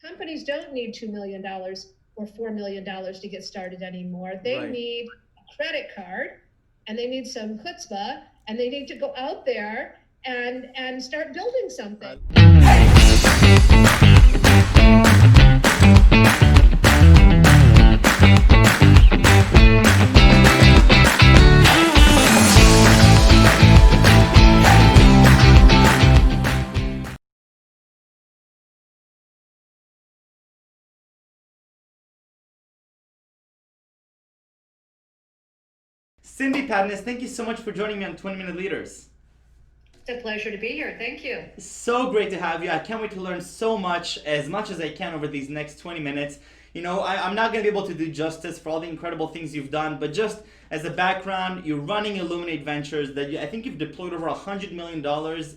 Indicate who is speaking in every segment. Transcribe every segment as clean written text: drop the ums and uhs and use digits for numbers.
Speaker 1: companies don't need $2 million or $4 million to get started anymore. They
Speaker 2: Right.
Speaker 1: need a credit card and they need some chutzpah and they need to go out there and start building something.
Speaker 2: Cindy, Padnos, thank you so much for joining me on 20 Minute Leaders.
Speaker 1: It's a pleasure to be here. Thank you.
Speaker 2: So great to have you. I can't wait to learn so much as I can over these next 20 minutes. I'm not going to be able to do justice for all the incredible things you've done, but just as a background, you're running Illuminate Ventures I think you've deployed over $100 million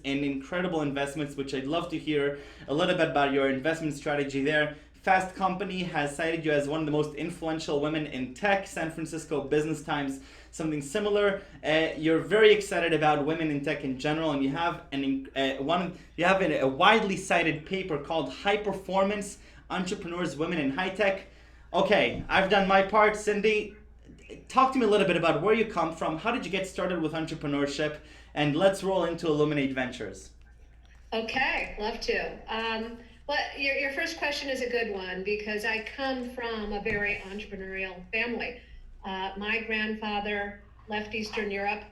Speaker 2: in incredible investments, which I'd love to hear a little bit about your investment strategy there. Fast Company has cited you as one of the most influential women in tech. San Francisco Business Times, something similar. You're very excited about women in tech in general, and you have a widely cited paper called "High Performance Entrepreneurs: Women in High Tech." Okay, I've done my part. Cindy, talk to me a little bit about where you come from. How did you get started with entrepreneurship? And let's roll into Illuminate Ventures.
Speaker 1: Okay, love to. Well, your first question is a good one because I come from a very entrepreneurial family. My grandfather left Eastern Europe,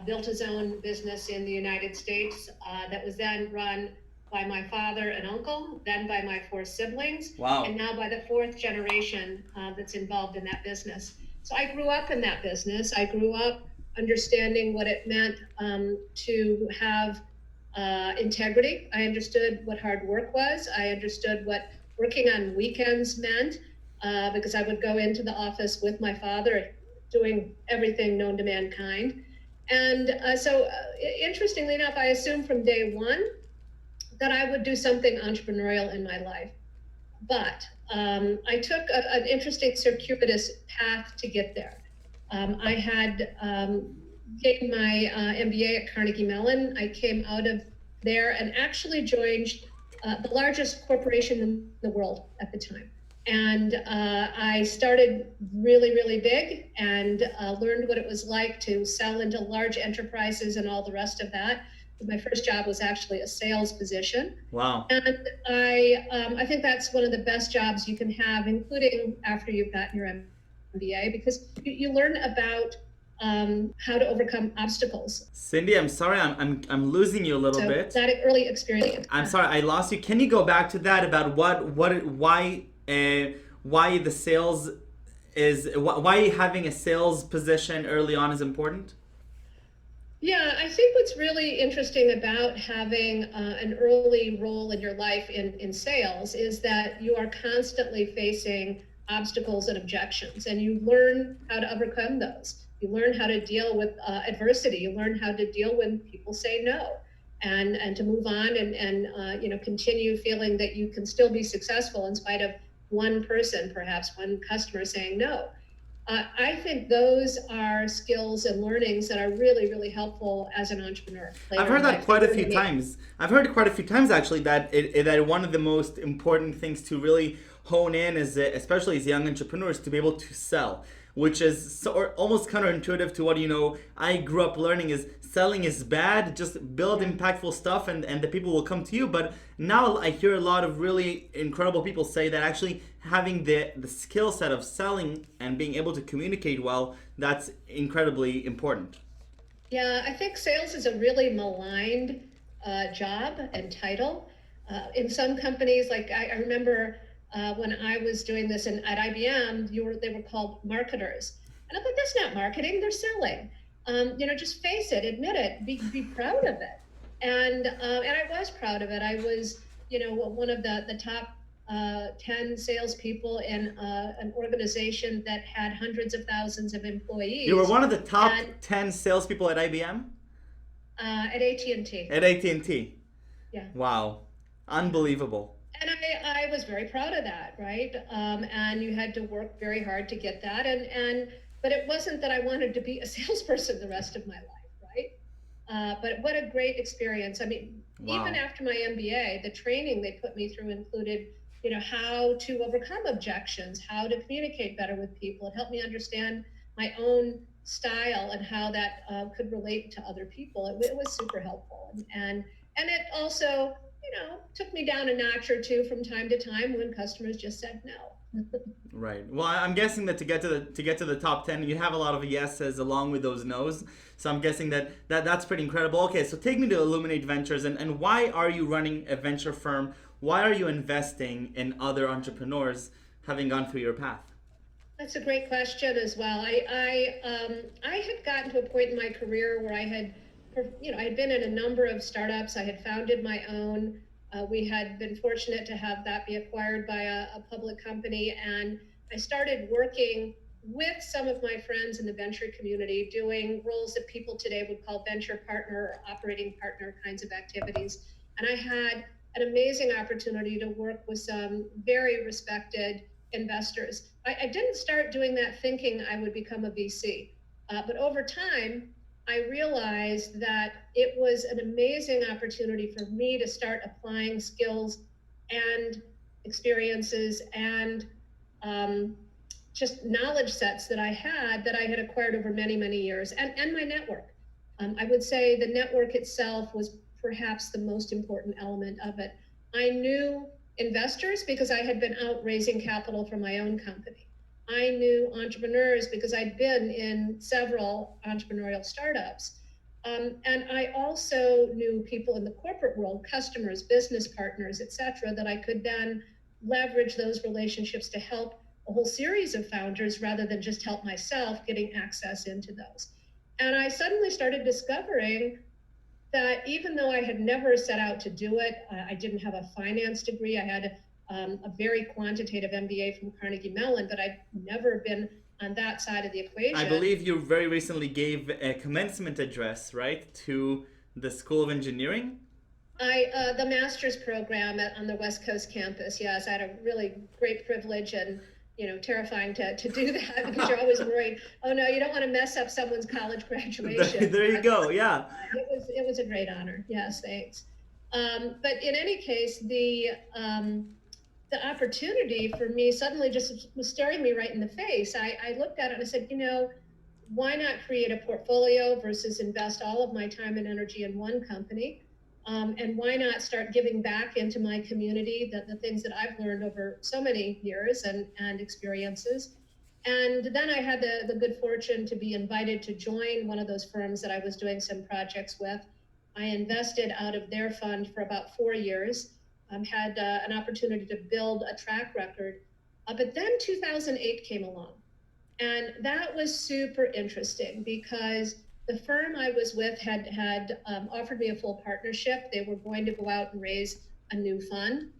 Speaker 1: built his own business in the United States that was then run by my father and uncle, then by my four siblings,
Speaker 2: Wow.
Speaker 1: and now by the fourth generation that's involved in that business. So I grew up in that business. I grew up understanding what it meant to have integrity. I understood what hard work was. I understood what working on weekends meant because I would go into the office with my father doing everything known to mankind. And interestingly enough, I assumed from day one that I would do something entrepreneurial in my life. But I took an interesting circuitous path to get there. I had gained my MBA at Carnegie Mellon. I came out of there and actually joined the largest corporation in the world at the time. And I started really, really big and learned what it was like to sell into large enterprises and all the rest of that. My first job was actually a sales position.
Speaker 2: Wow.
Speaker 1: And I think that's one of the best jobs you can have, including after you've gotten your MBA, because you learn about how to overcome obstacles.
Speaker 2: Cindy, I'm sorry, I'm losing you a little
Speaker 1: So
Speaker 2: bit.
Speaker 1: that early experience.
Speaker 2: I'm sorry, I lost you. Can you go back to that about why the sales why having a sales position early on is important?
Speaker 1: Yeah, I think what's really interesting about having an early role in your life in sales is that you are constantly facing obstacles and objections, and you learn how to overcome those. You learn how to deal with adversity. You learn how to deal when people say no, and to move on and continue feeling that you can still be successful in spite of one person, perhaps one customer saying no. I think those are skills and learnings that are really, really helpful as an entrepreneur.
Speaker 2: I've heard that quite a few times. I've heard it quite a few times actually that one of the most important things to really hone in is especially as young entrepreneurs to be able to sell, which is almost counterintuitive to what I grew up learning is selling is bad, just build impactful stuff and the people will come to you. But now I hear a lot of really incredible people say that actually having the skill set of selling and being able to communicate well, that's incredibly important.
Speaker 1: Yeah, I think sales is a really maligned job and title. In some companies, like I remember when I was doing this at IBM, they were called marketers. And I thought, that's not marketing, they're selling. Just face it, admit it, be proud of it. And I was proud of it. I was, one of the top 10 salespeople in an organization that had hundreds of thousands of employees.
Speaker 2: You were one of the top
Speaker 1: And
Speaker 2: 10 salespeople at IBM?
Speaker 1: at AT&T.
Speaker 2: At AT&T.
Speaker 1: Yeah.
Speaker 2: Wow. Unbelievable.
Speaker 1: And I was very proud of that, right? And you had to work very hard to get that. But it wasn't that I wanted to be a salesperson the rest of my life, right? But what a great experience. I mean,
Speaker 2: Wow.
Speaker 1: even after my MBA, the training they put me through included how to overcome objections, how to communicate better with people. It helped me understand my own style and how that could relate to other people. It was super helpful, and it also, took me down a notch or two from time to time when customers just said no.
Speaker 2: Right. Well, I'm guessing that to get to the top 10, you have a lot of yeses along with those nos. So I'm guessing that's pretty incredible. Okay, so take me to Illuminate Ventures, and why are you running a venture firm? Why are you investing in other entrepreneurs, having gone through your path?
Speaker 1: That's a great question as well. I had gotten to a point in my career where I had been in a number of startups. I had founded my own. We had been fortunate to have that be acquired by a public company, and I started working with some of my friends in the venture community, doing roles that people today would call venture partner or operating partner kinds of activities. And I had an amazing opportunity to work with some very respected investors. I didn't start doing that thinking I would become a VC, but over time, I realized that it was an amazing opportunity for me to start applying skills and experiences and um, just knowledge sets that I had acquired over many, many years, and my network. I would say the network itself was perhaps the most important element of it. I knew investors because I had been out raising capital for my own company. I knew entrepreneurs because I'd been in several entrepreneurial startups. And I also knew people in the corporate world, customers, business partners, et cetera, that I could then leverage those relationships to help a whole series of founders rather than just help myself getting access into those. And I suddenly started discovering that even though I had never set out to do it, I didn't have a finance degree. I had a very quantitative MBA from Carnegie Mellon, but I'd never been on that side of the
Speaker 2: I
Speaker 1: equation.
Speaker 2: believe you very recently gave a commencement address, right, to the School of Engineering.
Speaker 1: The master's program on the West Coast campus, yes, I had a really great privilege and terrifying to do that because you're always worried, oh no, you don't want to mess up someone's college graduation.
Speaker 2: There you
Speaker 1: But
Speaker 2: go. Yeah.
Speaker 1: it was a great honor. Yes, thanks. But in any case, the opportunity for me suddenly just was staring me right in the face. I looked at it and I said, why not create a portfolio versus invest all of my time and energy in one company? And why not start giving back into my community the things that I've learned over so many years and experiences? And then I had the good fortune to be invited to join one of those firms that I was doing some projects with. I invested out of their fund for about 4 years, had an opportunity to build a track record. But then 2008 came along. And that was super interesting because the firm I was with had offered me a full partnership. They were going to go out and raise a new fund.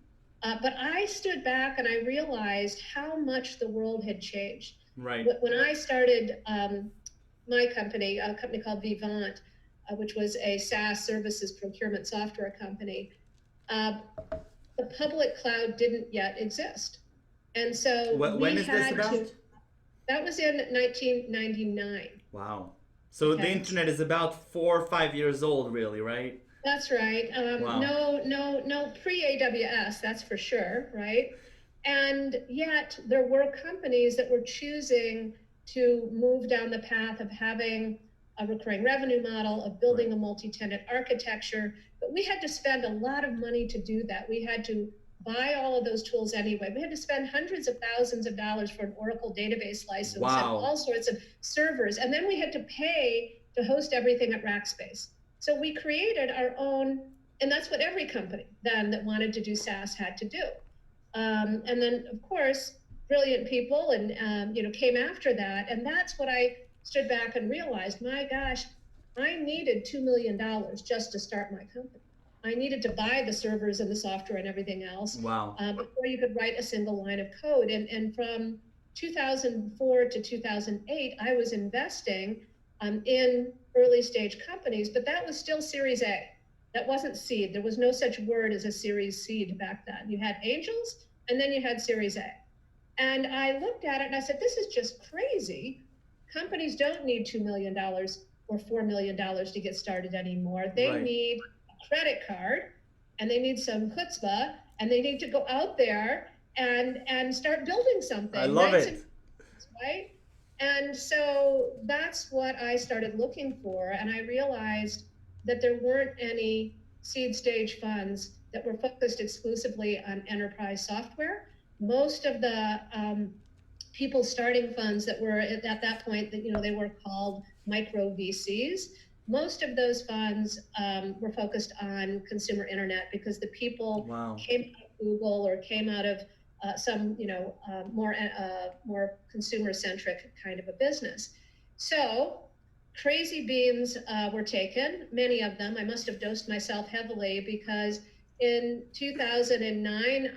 Speaker 1: But I stood back and I realized how much the world had changed.
Speaker 2: Right.
Speaker 1: When I started my company, a company called Vivant, which was a SaaS services procurement software company, uh, the public cloud didn't yet exist. And so
Speaker 2: When
Speaker 1: we
Speaker 2: is this
Speaker 1: had
Speaker 2: about?
Speaker 1: to, that was in 1999.
Speaker 2: Wow. So the
Speaker 1: Okay.
Speaker 2: internet is about 4 or 5 years old, really, right?
Speaker 1: That's right.
Speaker 2: Wow.
Speaker 1: No pre-AWS, that's for sure, right? And yet there were companies that were choosing to move down the path of having a recurring revenue model, of building
Speaker 2: Right.
Speaker 1: a multi-tenant architecture. But we had to spend a lot of money to do that. We had to buy all of those tools anyway. We had to spend hundreds of thousands of dollars for an Oracle database license and
Speaker 2: Wow.
Speaker 1: all sorts of servers. And then we had to pay to host everything at Rackspace. So we created our own, and that's what every company then that wanted to do SaaS had to do. And then, of course, brilliant people and came after that, and that's what I stood back and realized. My gosh, I needed $2 million just to start my company. I needed to buy the servers and the software and everything else
Speaker 2: Wow.
Speaker 1: before you could write a single line of code. And from 2004 to 2008, I was investing in early stage companies, but that was still Series A. That wasn't seed. There was no such word as a Series seed back then. You had angels and then you had Series A. And I looked at it and I said, this is just crazy. Companies don't need $2 million or $4 million to get started anymore. They
Speaker 2: Right.
Speaker 1: need a credit card and they need some chutzpah and they need to go out there and start building something.
Speaker 2: I love
Speaker 1: Right?
Speaker 2: it.
Speaker 1: Right? And so that's what I started looking for. And I realized that there weren't any seed stage funds that were focused exclusively on enterprise software. Most of the people starting funds that were at that point, that they were called micro VCs. Most of those funds were focused on consumer internet because the people
Speaker 2: Wow.
Speaker 1: came out of Google or came out of some more consumer centric kind of a business. So crazy beans were taken, many of them. I must have dosed myself heavily because in 2009,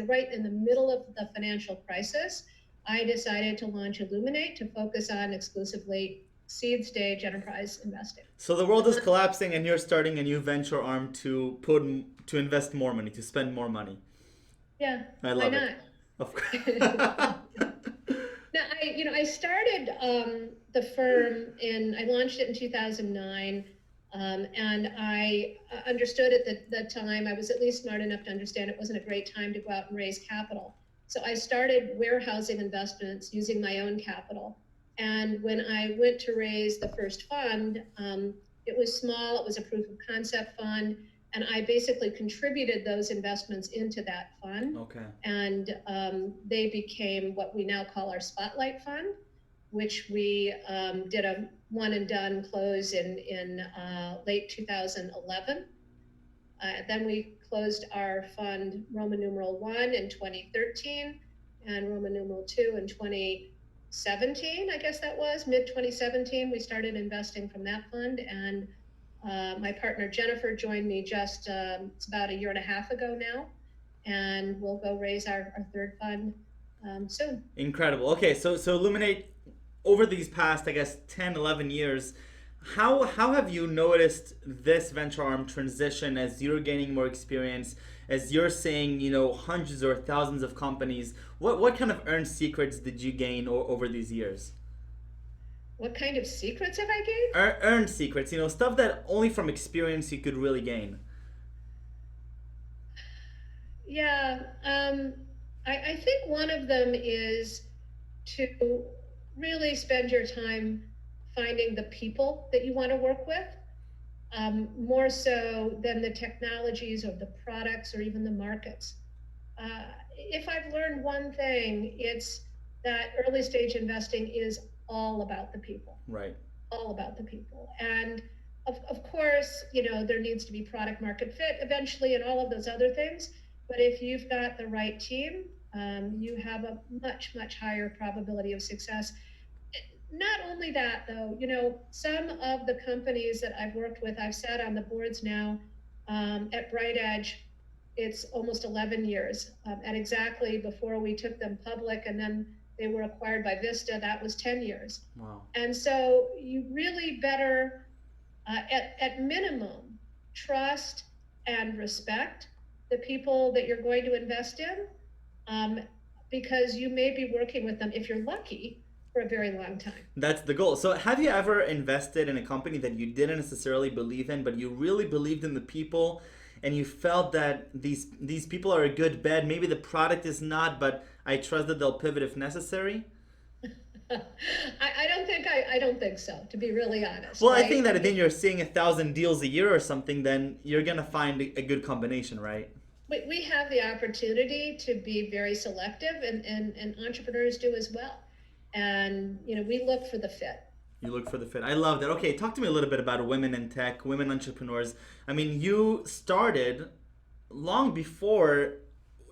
Speaker 1: right in the middle of the financial crisis, I decided to launch Illuminate to focus on exclusively seed stage enterprise investing.
Speaker 2: So the world is collapsing, and you're starting a new venture arm to invest more money, to spend more money.
Speaker 1: Yeah,
Speaker 2: I love
Speaker 1: why
Speaker 2: it.
Speaker 1: not?
Speaker 2: Of course.
Speaker 1: Now, I started the firm I launched it in 2009, and I understood at the time, I was at least smart enough to understand it wasn't a great time to go out and raise capital. So I started warehousing investments using my own capital. And when I went to raise the first fund, it was small, it was a proof of concept fund. And I basically contributed those investments into that fund.
Speaker 2: Okay.
Speaker 1: And they became what we now call our Spotlight Fund, which we did a one and done close in late 2011. Then we closed our fund Roman numeral 1 in 2013 and Roman numeral 2 in 2017, I guess that was, mid 2017. We started investing from that fund, and my partner Jennifer joined me just it's about a year and a half ago now, and we'll go raise our third fund soon.
Speaker 2: Incredible. Okay, so Illuminate, over these past, I guess, 10, 11 years, how have you noticed this venture arm transition as you're gaining more experience, as you're seeing, hundreds or thousands of companies? What kind of earned secrets did you gain over these years?
Speaker 1: What kind of secrets have I gained?
Speaker 2: Earned secrets, stuff that only from experience you could really gain.
Speaker 1: Yeah, I think one of them is to really spend your time finding the people that you want to work with, more so than the technologies or the products or even the markets. If I've learned one thing, it's that early stage investing is all about the people.
Speaker 2: Right.
Speaker 1: All about the people. And of course, there needs to be product market fit eventually and all of those other things. But if you've got the right team, you have a much, much higher probability of success. Not only that, though, some of the companies that I've worked with, I've sat on the boards now at Bright Edge. It's almost 11 years, and exactly before we took them public, and then they were acquired by Vista. That was 10 years.
Speaker 2: Wow. And
Speaker 1: so you really better, at minimum, trust and respect the people that you're going to invest in, because you may be working with them, if you're lucky, for a very long time.
Speaker 2: That's the goal. So have you ever invested in a company that you didn't necessarily believe in, but you really believed in the people, and you felt that these people are a good bet? Maybe the product is not, but I trust that they'll pivot if necessary?
Speaker 1: I don't think so, to be really honest.
Speaker 2: Well,
Speaker 1: right?
Speaker 2: I think that then you're seeing 1,000 deals a year or something, then you're going to find a good combination, right?
Speaker 1: We have the opportunity to be very selective, and entrepreneurs do as well. And, we look for the fit.
Speaker 2: You look for the fit. I love that. Okay, talk to me a little bit about women in tech, women entrepreneurs. I mean, you started long before,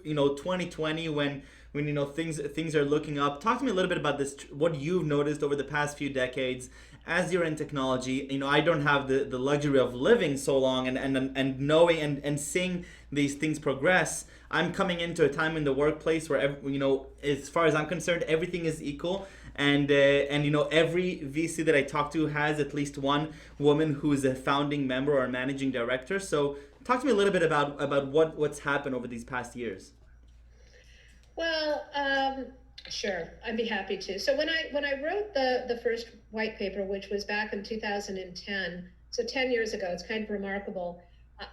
Speaker 2: 2020 when things are looking up. Talk to me a little bit about this, what you've noticed over the past few decades as you're in technology. I don't have the luxury of living so long and knowing and seeing these things progress. I'm coming into a time in the workplace where, as far as I'm concerned, everything is equal. And every VC that I talk to has at least one woman who's a founding member or managing director. So talk to me a little bit about what's happened over these past years.
Speaker 1: Well, sure, I'd be happy to. So when I wrote the first white paper, which was back in 2010, so 10 years ago, it's kind of remarkable.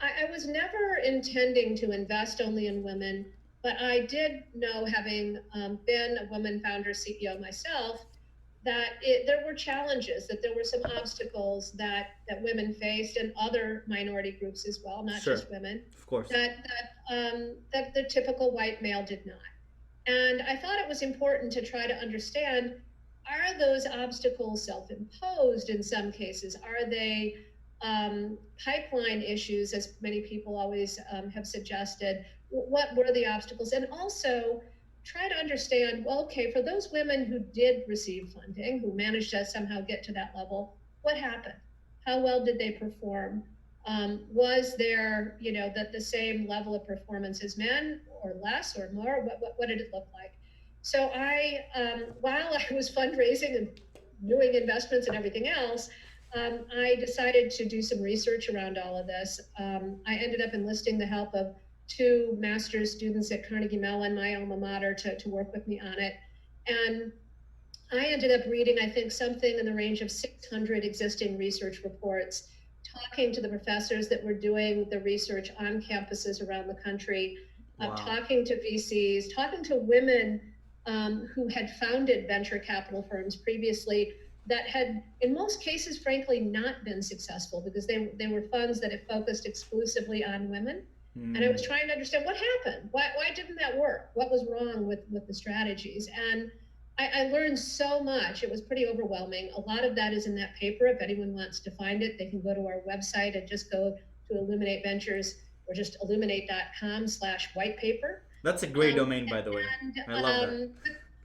Speaker 1: I was never intending to invest only in women, but I did know, having been a woman founder CEO myself, that there were challenges, that there were some obstacles that women faced, and other minority groups as well, not
Speaker 2: Sure,
Speaker 1: just women,
Speaker 2: of course.
Speaker 1: that the typical white male did not. And I thought it was important to try to understand, are those obstacles self-imposed in some cases? Are they pipeline issues, as many people always have suggested? What were the obstacles? And also try to understand, well, okay, for those women who did receive funding, who managed to somehow get to that level, what happened? How well did they perform? Was there, the same level of performance as men, or less, or more? What did it look like? So while I was fundraising and doing investments and everything else, I decided to do some research around all of this. I ended up enlisting the help of two master's students at Carnegie Mellon, my alma mater, to work with me on it. And I ended up reading, I think, something in the range of 600 existing research reports, talking to the professors that were doing the research on campuses around the country,
Speaker 2: Wow.
Speaker 1: talking to VCs, talking to women who had founded venture capital firms previously that had, in most cases, frankly, not been successful, because they were funds that had focused exclusively on women. And I was trying to understand what happened. Why didn't that work? What was wrong with the strategies? And I learned so much. It was pretty overwhelming. A lot of that is in that paper. If anyone wants to find it, they can go to our website and just go to Illuminate Ventures, or just illuminate.com/white paper.
Speaker 2: That's a great domain, by the way. I love that.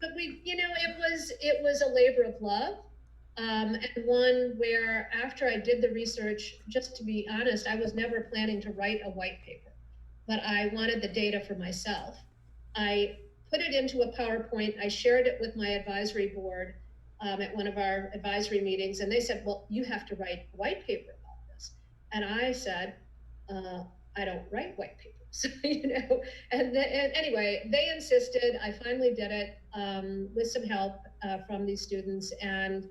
Speaker 1: But it was a labor of love, and one where, after I did the research, just to be honest, I was never planning to write a white paper, but I wanted the data for myself. I put it into a PowerPoint. I shared it with my advisory board at one of our advisory meetings, and they said, "Well, you have to write a white paper about this." And I said, "I don't write white papers." And anyway, they insisted. I finally did it with some help from these students, and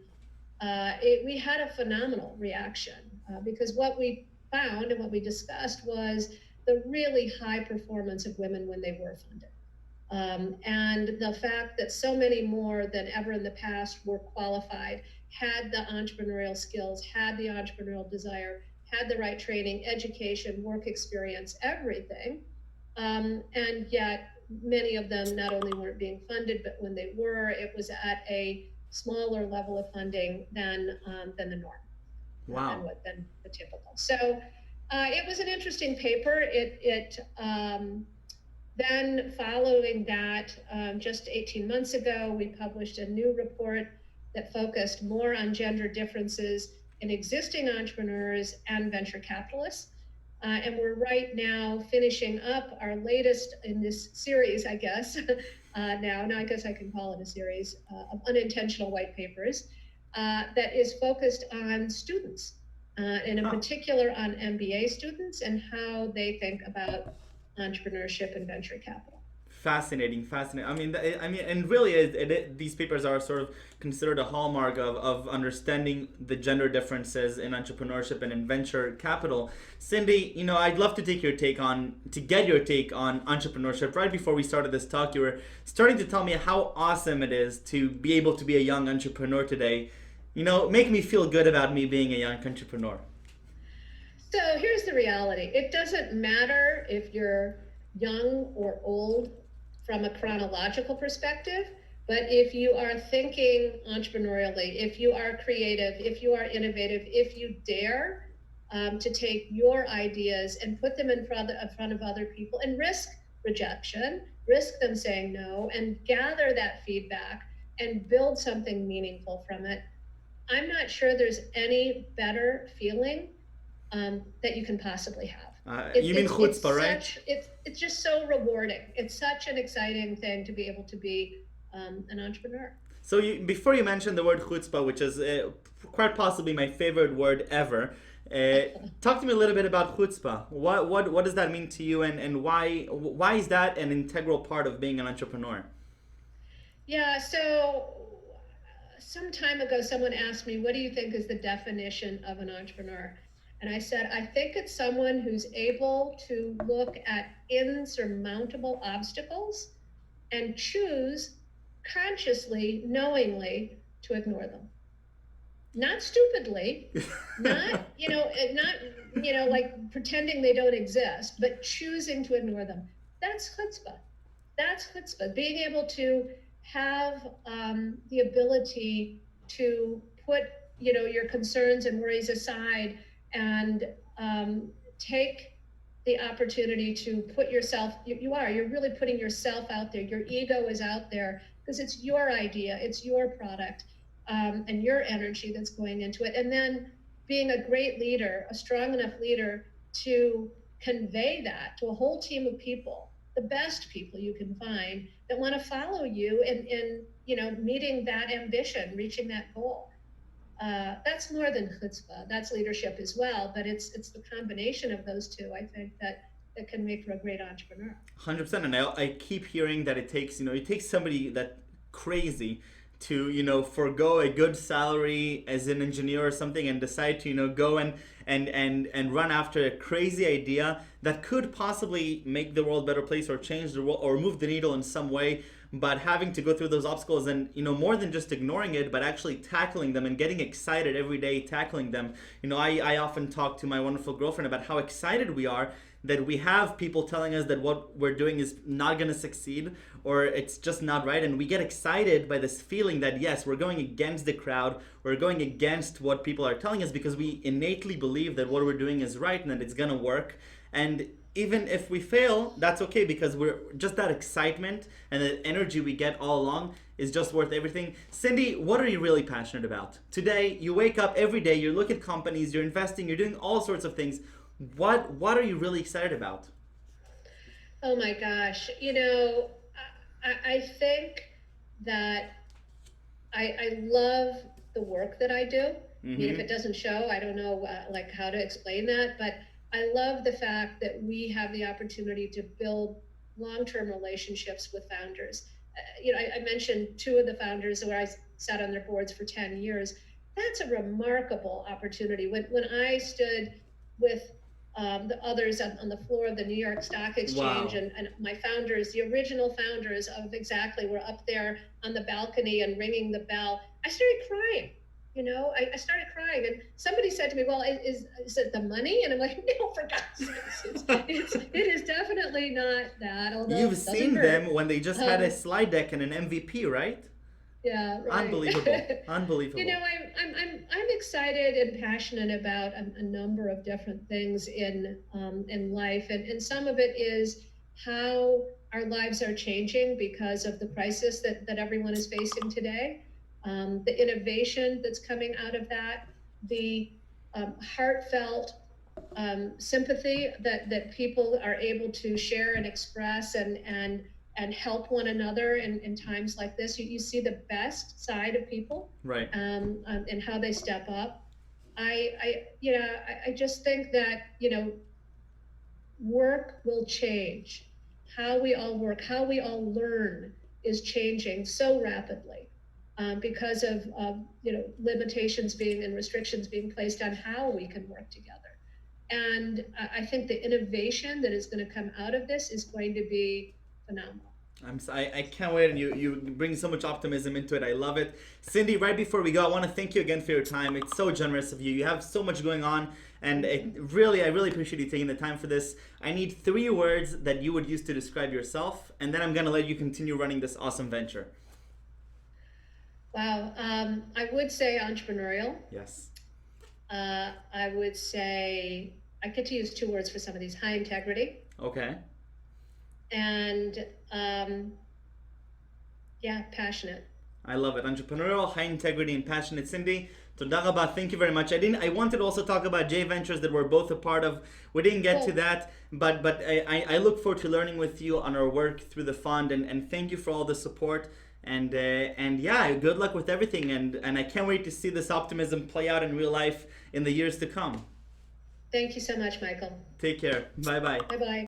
Speaker 1: we had a phenomenal reaction, because what we found and what we discussed was the really high performance of women when they were funded. And the fact that so many more than ever in the past were qualified, had the entrepreneurial skills, had the entrepreneurial desire, had the right training, education, work experience, everything. And yet many of them not only weren't being funded, but when they were, it was at a smaller level of funding than the norm.
Speaker 2: Wow.
Speaker 1: Than the typical. So it was an interesting paper. Then following that, just 18 months ago, we published a new report that focused more on gender differences in existing entrepreneurs and venture capitalists. And we're right now finishing up our latest in this series, I guess. Now I guess I can call it a series of unintentional white papers that is focused on students, and in particular on MBA students, and how they think about entrepreneurship and venture capital.
Speaker 2: Fascinating. And really, these papers are sort of considered a hallmark of understanding the gender differences in entrepreneurship and in venture capital. Cindy, I'd love to get your take on entrepreneurship. Right before we started this talk, you were starting to tell me how awesome it is to be able to be a young entrepreneur today. Make me feel good about me being a young entrepreneur.
Speaker 1: So here's the reality. It doesn't matter if you're young or old from a chronological perspective, but if you are thinking entrepreneurially, if you are creative, if you are innovative, if you dare to take your ideas and put them in front of other people and risk rejection, risk them saying no, and gather that feedback and build something meaningful from it, I'm not sure there's any better feeling that you can possibly have.
Speaker 2: You mean chutzpah, right?
Speaker 1: It's just so rewarding. It's such an exciting thing to be able to be an entrepreneur.
Speaker 2: So before you mentioned the word chutzpah, which is quite possibly my favorite word ever, talk to me a little bit about chutzpah. What does that mean to you, and why is that an integral part of being an entrepreneur?
Speaker 1: Yeah, so some time ago, someone asked me, what do you think is the definition of an entrepreneur? And I said, I think it's someone who's able to look at insurmountable obstacles and choose consciously, knowingly to ignore them. Not stupidly, not, like pretending they don't exist, but choosing to ignore them. That's chutzpah. That's chutzpah. Being able to have the ability to put, your concerns and worries aside and take the opportunity to put yourself, you're really putting yourself out there. Your ego is out there because it's your idea, it's your product, and your energy that's going into it. And then being a great leader, a strong enough leader to convey that to a whole team of people, the best people you can find that want to follow you in meeting that ambition, reaching that goal. That's more than chutzpah. That's leadership as well, but it's the combination of those two, I think, that can make for a great entrepreneur.
Speaker 2: 100%. And I keep hearing that it takes somebody that crazy to forego a good salary as an engineer or something and decide to go and run after a crazy idea that could possibly make the world a better place or change the world or move the needle in some way, but having to go through those obstacles and more than just ignoring it, but actually tackling them and getting excited every day tackling them. I often talk to my wonderful girlfriend about how excited we are that we have people telling us that what we're doing is not going to succeed or it's just not right, and we get excited by this feeling that yes, we're going against the crowd, we're going against what people are telling us because we innately believe that what we're doing is right and that it's going to work. And even if we fail, that's okay because we're just that excitement and the energy we get all along is just worth everything. Cindy, what are you really passionate about? Today, you wake up every day, you look at companies, you're investing, you're doing all sorts of things. What are you really excited about?
Speaker 1: Oh my gosh. I think that I love the work that I do.
Speaker 2: Mm-hmm.
Speaker 1: I mean, if it doesn't show, I don't know how to explain that, but I love the fact that we have the opportunity to build long-term relationships with founders. I mentioned two of the founders where I sat on their boards for 10 years. That's a remarkable opportunity. When I stood with the others on the floor of the New York Stock Exchange,
Speaker 2: wow.
Speaker 1: and my founders, the original founders of Exactly, were up there on the balcony and ringing the bell. I started crying. I started crying, and somebody said to me, well, is it the money? And I'm like, no, for God's sakes. It is definitely not that. Although
Speaker 2: you've seen them when they just had a slide deck and an MVP, right?
Speaker 1: Yeah, right.
Speaker 2: Unbelievable. Unbelievable.
Speaker 1: I'm excited and passionate about a number of different things in life, and some of it is how our lives are changing because of the crisis that everyone is facing today. The innovation that's coming out of that, the heartfelt sympathy that people are able to share and express and help one another in times like this. You see the best side of people,
Speaker 2: right?
Speaker 1: And how they step up. I just think that work will change. How we all work, how we all learn is changing so rapidly. Because of limitations and restrictions being placed on how we can work together. And I think the innovation that is going to come out of this is going to be phenomenal.
Speaker 2: I can't wait, and you bring so much optimism into it. I love it. Cindy, right before we go, I want to thank you again for your time. It's so generous of you. You have so much going on, and I really appreciate you taking the time for this. I need 3 words that you would use to describe yourself, and then I'm going to let you continue running this awesome venture.
Speaker 1: Wow. I would say entrepreneurial.
Speaker 2: Yes.
Speaker 1: I would say, I get to use 2 words for some of these: high integrity.
Speaker 2: Okay.
Speaker 1: And passionate.
Speaker 2: I love it. Entrepreneurial, high integrity, and passionate. Cindy, toda rabba. Thank you very much. I wanted to also talk about J Ventures that we're both a part of. We didn't get to that, but I look forward to learning with you on our work through the fund, and thank you for all the support. And good luck with everything, and I can't wait to see this optimism play out in real life in the years to come.
Speaker 1: Thank you so much, Michael.
Speaker 2: Take care. Bye-bye.
Speaker 1: Bye-bye.